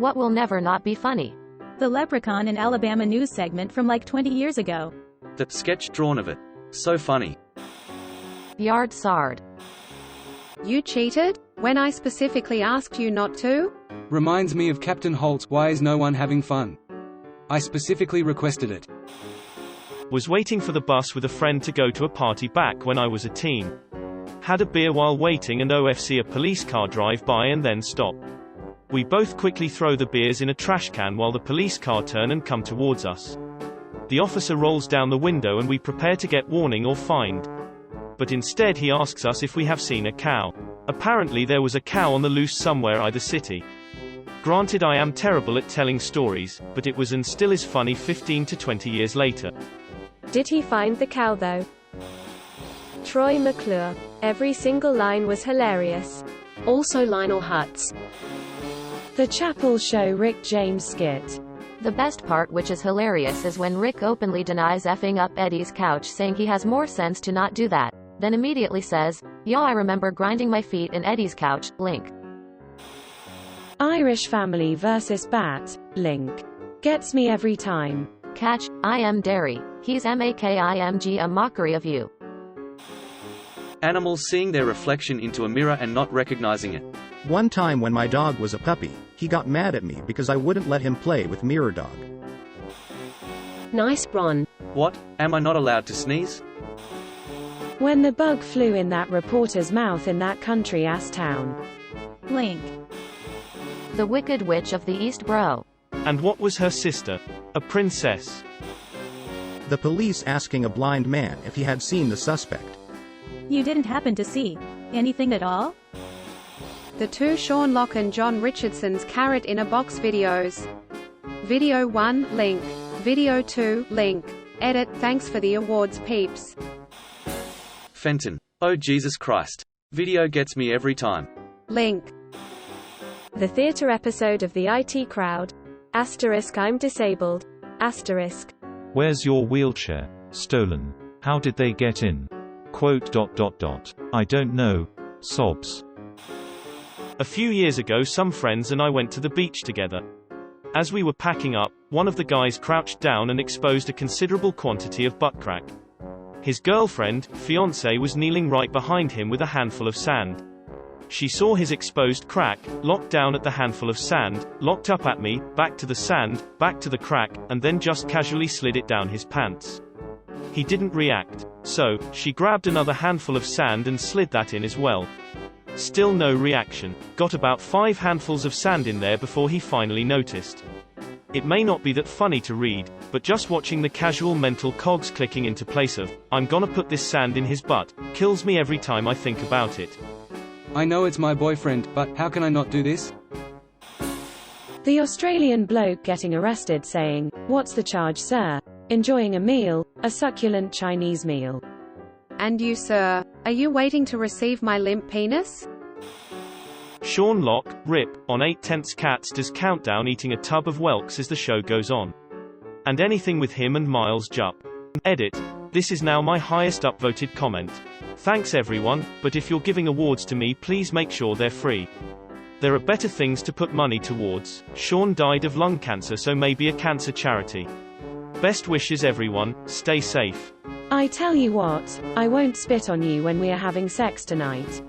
What will never not be funny? The Leprechaun in Alabama news segment from like 20 years ago. The sketch drawn of it. So funny. Yard sard. You cheated? When I specifically asked you not to? Reminds me of Captain Holt's Why Is No One Having Fun? I specifically requested it. Was waiting for the bus with a friend to go to a party back when I was a teen. Had a beer while waiting and OFC a police car drive by and then stop. We both quickly throw the beers in a trash can while the police car turn and come towards us. The officer rolls down the window and we prepare to get warning or fined. But instead he asks us if we have seen a cow. Apparently there was a cow on the loose somewhere in the city. Granted, I am terrible at telling stories, but it was and still is funny 15 to 20 years later. Did he find the cow though? Troy McClure. Every single line was hilarious. Also Lionel Hutz. The Chapel Show Rick James skit. The best part, which is hilarious, is when Rick openly denies effing up Eddie's couch, saying he has more sense to not do that, then immediately says, "Yeah, I remember grinding my feet in Eddie's couch," link. Irish Family vs. Bat, link. Gets me every time. Catch, I am Derry. He's MAKIMG, a mockery of you. Animals seeing their reflection into a mirror and not recognizing it. One time when my dog was a puppy, he got mad at me because I wouldn't let him play with Mirror Dog. Nice, Bron. What? Am I not allowed to sneeze? When the bug flew in that reporter's mouth in that country-ass town. Link. The Wicked Witch of the East Bro. And what was her sister? A princess. The police asking a blind man if he had seen the suspect. You didn't happen to see anything at all? The two Sean Locke and John Richardson's Carrot in a Box videos. Video 1, link. Video 2, link. Edit, thanks for the awards, peeps. Fenton. Oh Jesus Christ. Video gets me every time. Link. The theater episode of the IT Crowd. Asterisk, I'm disabled. Asterisk. Where's your wheelchair? Stolen. How did they get in? Quote. I don't know. Sobs. A few years ago some friends and I went to the beach together. As we were packing up, one of the guys crouched down and exposed a considerable quantity of butt crack. His girlfriend, fiancée, was kneeling right behind him with a handful of sand. She saw his exposed crack, looked down at the handful of sand, looked up at me, back to the sand, back to the crack, and then just casually slid it down his pants. He didn't react. So, she grabbed another handful of sand and slid that in as well. Still no reaction. Got about 5 handfuls of sand in there before he finally noticed. It may not be that funny to read, but just watching the casual mental cogs clicking into place of, "I'm gonna put this sand in his butt," kills me every time I think about it. I know it's my boyfriend, but how can I not do this? The Australian bloke getting arrested saying, "What's the charge, sir?" Enjoying a meal, a succulent Chinese meal. And you, sir, are you waiting to receive my limp penis? Sean Locke, RIP, on 8/10 Cats does countdown eating a tub of whelks as the show goes on. And anything with him and Miles Jupp. Edit. This is now my highest upvoted comment. Thanks everyone, but if you're giving awards to me, please make sure they're free. There are better things to put money towards. Sean died of lung cancer, so maybe a cancer charity. Best wishes everyone, stay safe. I tell you what, I won't spit on you when we are having sex tonight.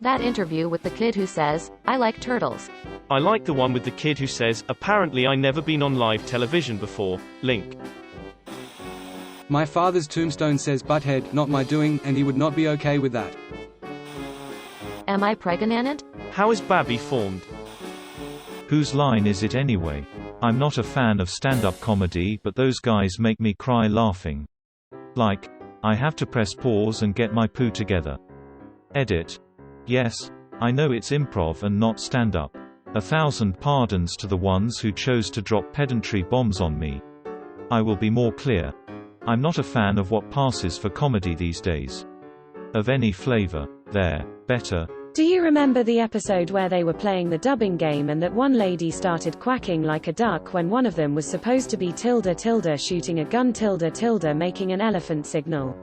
That interview with the kid who says, "I like turtles." I like the one with the kid who says, "Apparently I never been on live television before," link. My father's tombstone says butthead, not my doing, and he would not be okay with that. Am I pregnant? How is Babby formed? Whose line is it anyway? I'm not a fan of stand-up comedy, but those guys make me cry laughing. Like, I have to press pause and get my poo together. Edit. Yes, I know it's improv and not stand-up. 1,000 pardons to the ones who chose to drop pedantry bombs on me. I will be more clear. I'm not a fan of what passes for comedy these days. Of any flavor. There, better. Do you remember the episode where they were playing the dubbing game and that one lady started quacking like a duck when one of them was supposed to be tilde tilde shooting a gun tilde tilde making an elephant signal?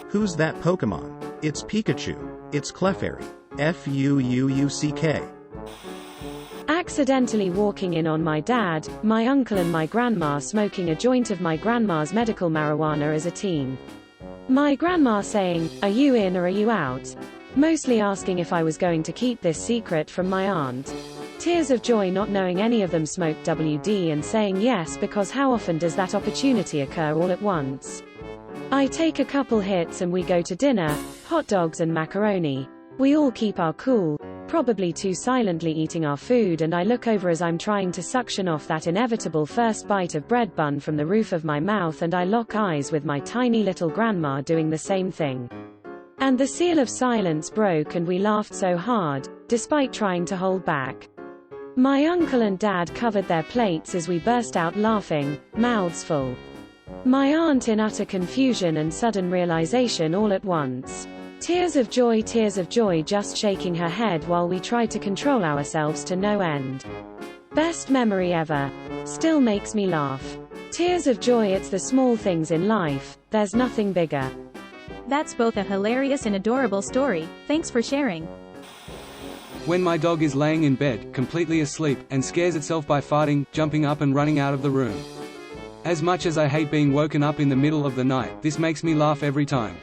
Who's that Pokemon? It's Pikachu. It's Clefairy. Fuuuck. accidentally walking in on my dad, my uncle and my grandma smoking a joint of my grandma's medical marijuana as a teen. My grandma saying, "Are you in or are you out?" Mostly asking if I was going to keep this secret from my aunt. Tears of joy not knowing any of them smoked WD and saying yes because how often does that opportunity occur all at once? I take a couple hits and we go to dinner, hot dogs and macaroni. We all keep our cool, probably too silently eating our food, and I look over as I'm trying to suction off that inevitable first bite of bread bun from the roof of my mouth, and I lock eyes with my tiny little grandma doing the same thing. And the seal of silence broke and we laughed so hard, despite trying to hold back. My uncle and dad covered their plates as we burst out laughing, mouths full. My aunt in utter confusion and sudden realization all at once. Tears of joy, just shaking her head while we tried to control ourselves to no end. Best memory ever. Still makes me laugh. Tears of joy, it's the small things in life, there's nothing bigger. That's both a hilarious and adorable story. Thanks for sharing. When my dog is laying in bed, completely asleep, and scares itself by farting, jumping up and running out of the room. As much as I hate being woken up in the middle of the night, this makes me laugh every time.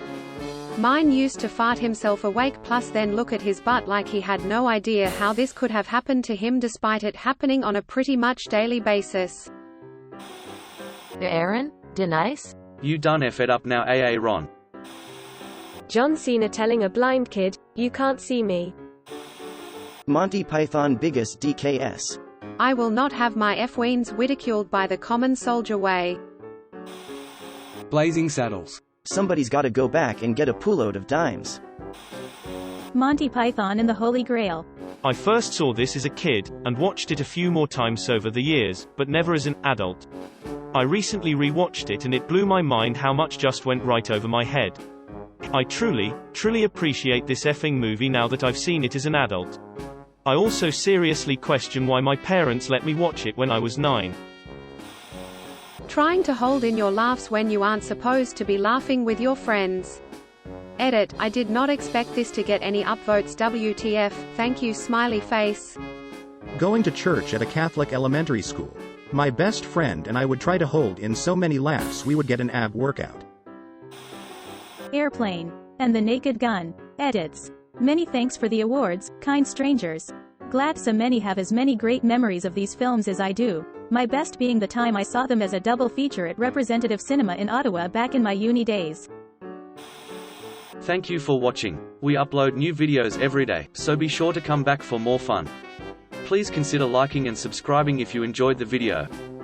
Mine used to fart himself awake plus then look at his butt like he had no idea how this could have happened to him despite it happening on a pretty much daily basis. Aaron? Denise? You done F it up now, Ron. John Cena telling a blind kid, "You can't see me." Monty Python biggest DKS. I will not have my F-weens ridiculed by the common soldier way. Blazing Saddles. Somebody's gotta go back and get a poolload of dimes. Monty Python and the Holy Grail. I first saw this as a kid, and watched it a few more times over the years, but never as an adult. I recently re-watched it and it blew my mind how much just went right over my head. I truly appreciate this effing movie now that I've seen it as an adult. I also seriously question why my parents let me watch it when I was 9. Trying to hold in your laughs when you aren't supposed to be laughing with your friends. Edit, I did not expect this to get any upvotes. WTF, thank you smiley face. Going to church at a Catholic elementary school. My best friend and I would try to hold in so many laughs we would get an ab workout. Airplane. And the Naked Gun. Edits. Many thanks for the awards, kind strangers. Glad so many have as many great memories of these films as I do. My best being the time I saw them as a double feature at Representative Cinema in Ottawa back in my uni days. Thank you for watching. We upload new videos every day, so be sure to come back for more fun. Please consider liking and subscribing if you enjoyed the video.